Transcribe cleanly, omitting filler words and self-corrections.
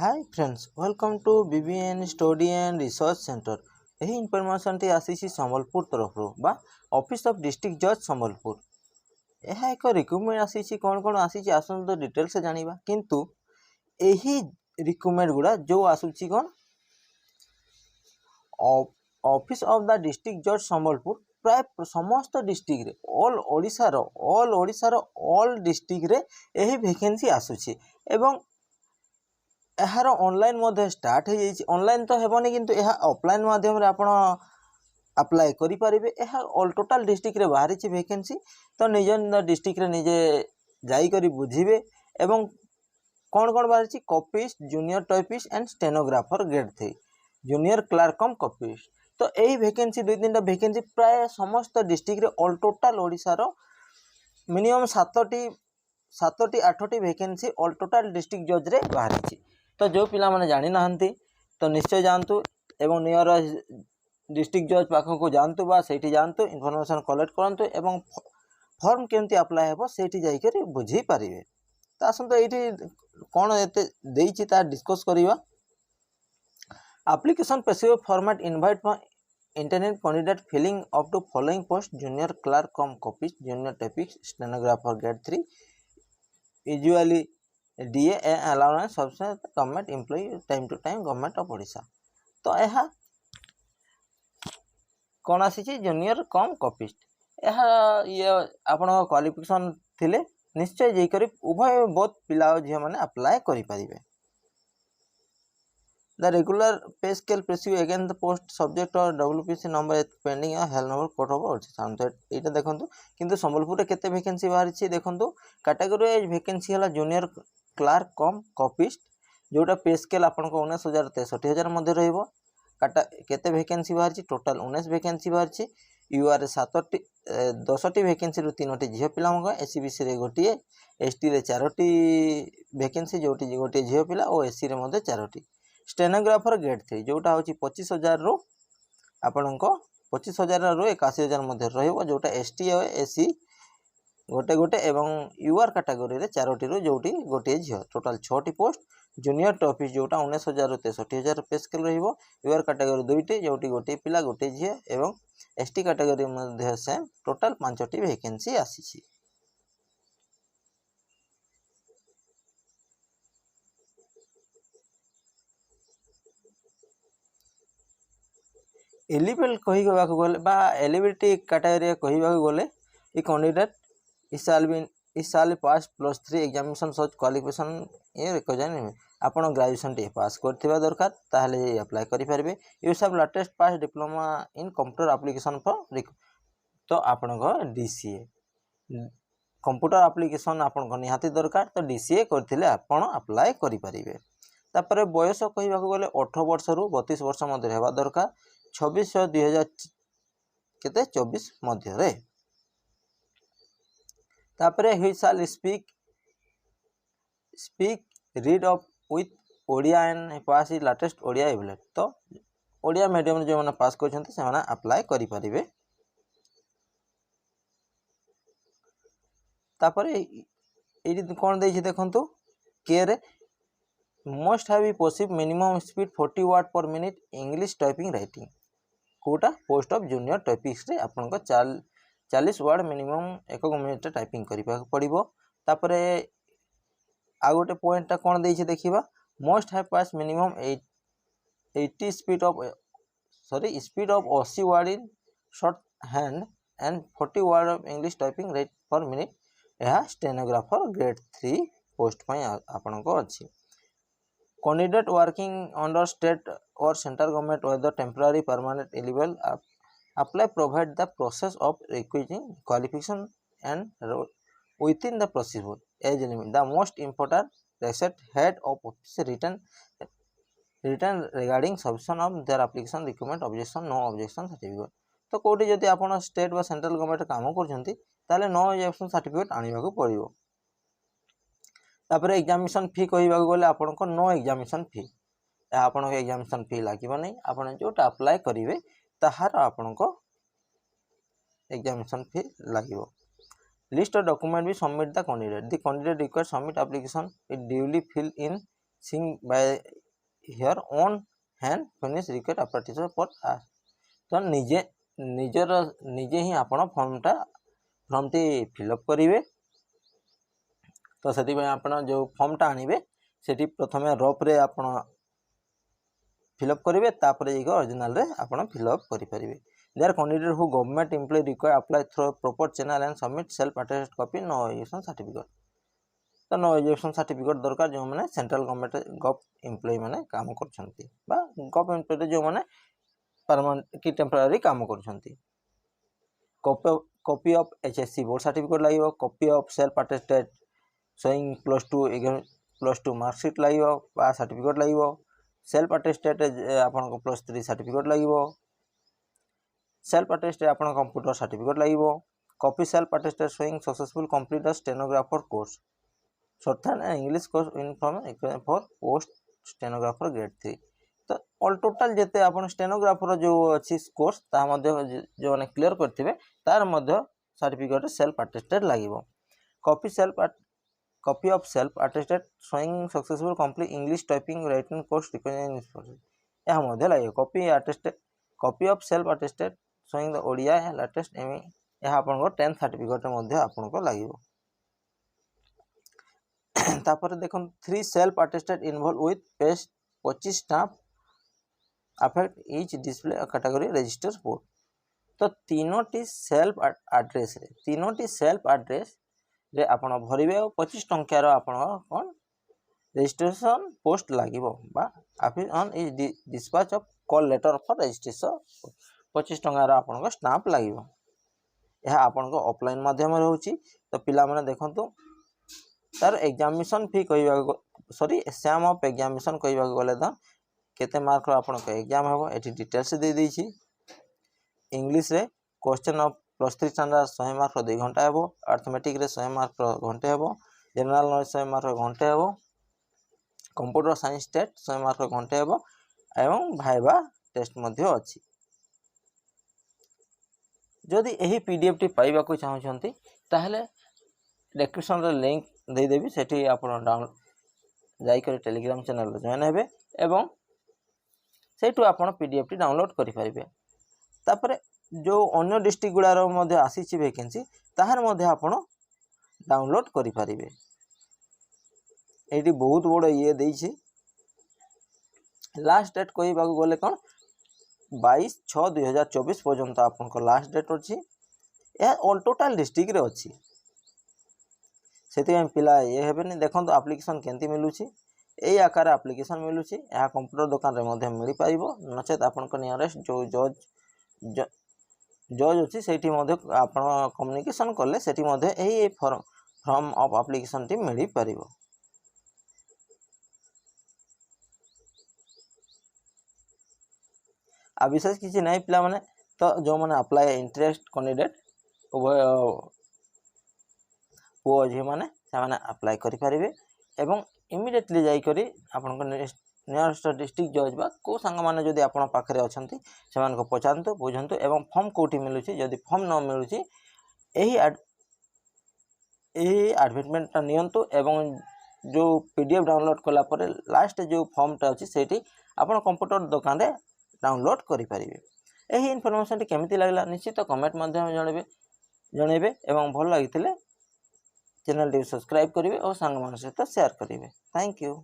Hi friends, welcome to B B N study and research centre. यही information टी आसी संबलपुर तरफ बा ऑफिस ऑफ डिस्ट्रिक्ट जज संबलपुर। यह एक रिक्रुटमेंट आसी कौन कौन आसी आसत तो डिटेल से जानिबा। किंतु यही रिक्रुटमेंट गुड़ा जो आसूची कौन ऑफिस ऑफ द डिस्ट्रिक्ट जज संबलपुर प्राय समस्त डिस्ट्रिक्ट रे ऑल ओडिशार ऑल डिस्ट्रिक्ट रे यही वैकेंसी आसूची एवं यार ऑनलाइन स्टार्ट हो जाइए। ऑनलाइन तो हेबनी किंतु यह ऑफलाइन माध्यम रे आपण अप्लाई करि परिबे। यह ऑल टोटल डिस्ट्रिक्ट रे बाहरी वैकेंसी तो निज डिस्ट्रिक्ट रे निजे जाई करी बुझिबे। एवं कौन कौन बाहरी copyist, junior typist and stenographer grade 3, junior Clark come copyist. तो यही वैकेंसी दुई तीन वैकेंसी प्राय समस्त डिस्ट्रिक्ट रे ऑल टोटल ओडिशा रो मिनिमम 7टी 8टी वैकेंसी ऑल टोटल डिस्ट्रिक्ट जज रे बाहरी। तो जो पिला माने जानी नाहंती तो निश्चय जानतु एवं नियर डिस्ट्रिक्ट जज पाखक को जानतु बा सेठी जानतु इनफॉरमेशन कलेक्ट करंतु एवं फॉर्म केमती अप्लाई हेबो सेठी जाई करी बुझी परिबे। तो आसंतो एठी कोन एते देइछि ता डिस्कस करिवा। एप्लीकेशन पेसिव format invite for internet candidate filling up to following post junior clerk cum copyist, junior typist, stenographer grade 3, usually DA allowance सबसे government employ time to time government of Odisha. तो यह कौन आसी जूनियर कम copyist. ये आपण qualification थिले निश्चय जेकर उभय बहुत पिला झियो माने अप्लाई करि परिबे। द रेगुलर पे स्केल प्रेसिव अगेन द पोस्ट सब्जेक्ट और WPC नंबर पेंडिंग हेल नंबर कोट हो ये देखो। किंतु संबलपुर रे केते वैकेंसी बाहरी देखो। कैटेगरी वाइज वैकेंसी है जूनियर क्लार्क कम कॉपिस्ट जोटा पे स्केल आपन को 19,000 63,000 मध्य रहिबो। केते वैकेंसी बाहरी टोटल 19 वैकेंसी बाहरी। यूआर 10टी वैकेंसी रु 3टी झील पिला SCBC रे गोटे, ST रे 4टी वैकेंसी जोटी गोटे झील पिला और SC रे मध्य 4टी। स्टेनोग्राफर ग्रेड 3 जोटा हूँ 25,000 रु आपण 25,000 रु 81,000 मध्य रहिबो जोटा ST और SC गोटे गोटे एवं यूआर कैटेगरी रे 4टी रु जोटी गोटे झील टोटल 6टी पोस्ट। जूनियर टॉपिस जोटा 19,000 रु 63,000 पे स्केल रहिबो। यूआर कैटेगरी 2टी जोटी गोटे पिला गोटे झील एवं ST कैटेगरी मध्य सेम टोटल 5टी वैकेंसी आसीछि। एलिजिबल कहिबा को गले बा एलिजिबिलिटी कैटेगरी कहिबा को गले ई कैंडिडेट इसाल पास +3 एग्जामिनेशन सच क्वालिफिकेशन ये रिक्वायरमेंट आपण ग्रेजुएशन टी पास करथिबा दरकार ताहले अप्लाई करि परबे। यू सब latest pass diploma in computer application for तो आपण को DCA कंप्यूटर एप्लीकेशन आपण को निहाती दरकार तो DCA करथिले आपण अप्लाई करि परिबे। तापर बयस कहिबा को गले 18 वर्ष रु 32 वर्ष मध्य हेबा दरकार। 26/2024 मध्य रे। तापरे ही shall speak read of with Odia and pass इ लेटेस्ट ओडिया एबलेट। तो ओडिया मीडियम जो माने पास करछन्ते से माने अप्लाई करि परिबे। तापरे एडी कोन देछि देखंतु के रे must have possible minimum speed 40 word per minute English typing writing कोटा पोस्ट ऑफ जूनियर टाइपिस्ट रे आपन को 40 वर्ड मिनिमम 1 मिनिट टाइपिंग करिबा पड़िबो। तापरे आ गोटे पॉइंट ता कोन देछि देखिबा must have pass minimum 80 speed of 80 word in short hand and 40 word of English typing rate per minute. यह स्टेनोग्राफर ग्रेड 3 पोस्ट पई आपन को अछि। कैंडिडेट वर्किंग अंडर स्टेट और central government whether temporary permanent eligible apply provide the process of requiring qualification and within the procedure age limit the most important reset head of office written regarding submission of their application document objection no objection certificate। तो कोठी जदि आपण state बा central government काम करछंती ताले no objection certificate आनिबा को पड़िबो। तापरे examination फी कहिबा गले आपण को नो एग्जामिनेशन फी आपण को एग्जामिनेशन फी लागिबो नै। आपण जोटा अप्लाई करिवे ताहार आपण को एग्जामिनेशन फी लागिबो। लिस्ट ऑफ डॉक्यूमेंट भी submit the candidate require submit application it duly fill in सिंग by here own hand finish request apprentice पर आर। तो निजे ही आपण फॉर्मटी फिलअप करेंगे। तो से आप जो फॉर्मटा आणवे से प्रथम रफरे आप फिलअप करेंगे तापर ओरिजिनल रे आप फिलअप करेंगे। There candidate who government employ require apply through proper channel and submit self attested copy no education certificate. तो नो एजुकेशन सर्टिफिकेट दरकार जो मैंने सेंट्रल गवर्नमेंट गव एम्प्लॉय मैंने काम करछंती बा गव एम्प्लॉय जो मैंने परमानेंट कि टेम्पररी काम करछंती। Copy of HSC board certificate लगे। Copy of self attested showing +2 marksheet लगे बा सर्टिफिकेट लगे। सेल्फ अटेस्टेड आपन +3 सर्टिफिकेट लगे। सेल्फ अटेस्टेड आपन कंप्यूटर सर्टिफिकेट लगे। Copy self attested showing successful complete stenographer course short hand and English course in for post stenographer grade 3। तो all total जेते आपन स्टेनोग्राफर जो अच्छी कोर्स ता मध्ये जो माने क्लियर करथिबे तार मध्ये सर्टिफिकेट सेल्फ अटेस्टेड लागिवो। Copy of self attested showing successful complete English typing writing course recognised या मध्ये लागिवो। Copy of self attested showing the Odia latest एम या आपन 10th सर्टिफिकेट मध्ये आपन को लागिवो। तापर देखन 3 self attested involve with paste 25 stamp affect each display category register board. तो तीनोटी सेल्फ एड्रेस रे आपण भरिबे और 25 टंकार आपण कोन रजिस्ट्रेशन पोस्ट लागिवो बा office on is dispatch of call letter for registration 25 टंकार आपण को स्टाम्प लागिवो। यह आपण को ऑफलाइन माध्यम रहउची। तो पिला माने देखंतु तार एग्जामिनेशन फी कहबा सॉरी एग्जाम ऑफ एग्जामिनेशन कहबा गले द केते मार्क आपन को एग्जाम हेबो एठी डिटेल्स दे दै छी। इंग्लिश रे क्वेश्चन ऑफ +3 स्टैंडर्ड 100 मार्क 2 घंटा हेबो। अर्थमेटिक रे 100 मार्क घंटे हेबो। जनरल नॉलेज 100 मार्क घंटे हेबो। कंप्यूटर साइंस टेस्ट 100 मार्क घंटे हेबो एवं भाइबा टेस्ट मध्ये अछि। जदि एही पीडीएफ टी पाइबा को चाहछंती ताहले डिस्क्रिप्शन रे लिंक दे देबी सेठी आपण डाउनलोड जाई कर टेलीग्राम चैनल रे जॉइन हेबे एवं सेठू आपण पीडीएफ टी डाउनलोड करि परिबे। तापरे जो अन्य डिस्ट्रिक्ट गुड़ार मध्य आसी वैकेंसी ताहार मध्य आपण डाउनलोड करि परिबे। एटी बहुत बड़ ये देछि। लास्ट डेट कहबा गले कोन 22/6/2024 पर्यंत आपन को लास्ट डेट अछि। ए ऑल टोटल डिस्ट्रिक्ट रे अछि। सेति पिला ये हेबेनी देखंतु एप्लीकेशन केंती मिलुछि। एई आकार एप्लीकेशन मिलुछि। या कंप्यूटर दुकान रे मध्य मिली पाइबो नचेत आपन को नियरेस्ट जो जज अच्छी से आप कम्युनिकेशन कले से फॉर्म ऑफ एप्लीकेशन टी मिल पार। आ विशेष किसी नहीं पिला माने तो जो मैंने अप्लाई इंटरेस्ट कैंडिडेट उभय पुओ झी मैंने अप्लाई करें एवं इमिडिएटली जाइकरी आपन नियरेस्ट डिस्ट्रिक्ट जज बा को सांग माने जदि आपन पाखरे अछंती सेमान को पचांतु बुझंतु एवं फॉर्म कोठी मिलुची जदि फॉर्म न मिलुची एही एडवर्टाइजमेंट नियंतु एवं जो पीडीएफ डाउनलोड कला परे लास्ट जो फॉर्म टा अछि सेठी आपन कंप्यूटर दुकान रे डाउनलोड करि परिबे। एही इन्फॉर्मेशन टी केमिति लागला निश्चित कमेंट माध्यम जणेबे एवं भल लागिथिले चैनल टी सब्सक्राइब करिवे और सांग मान सहित शेयर करिवे। Thank you.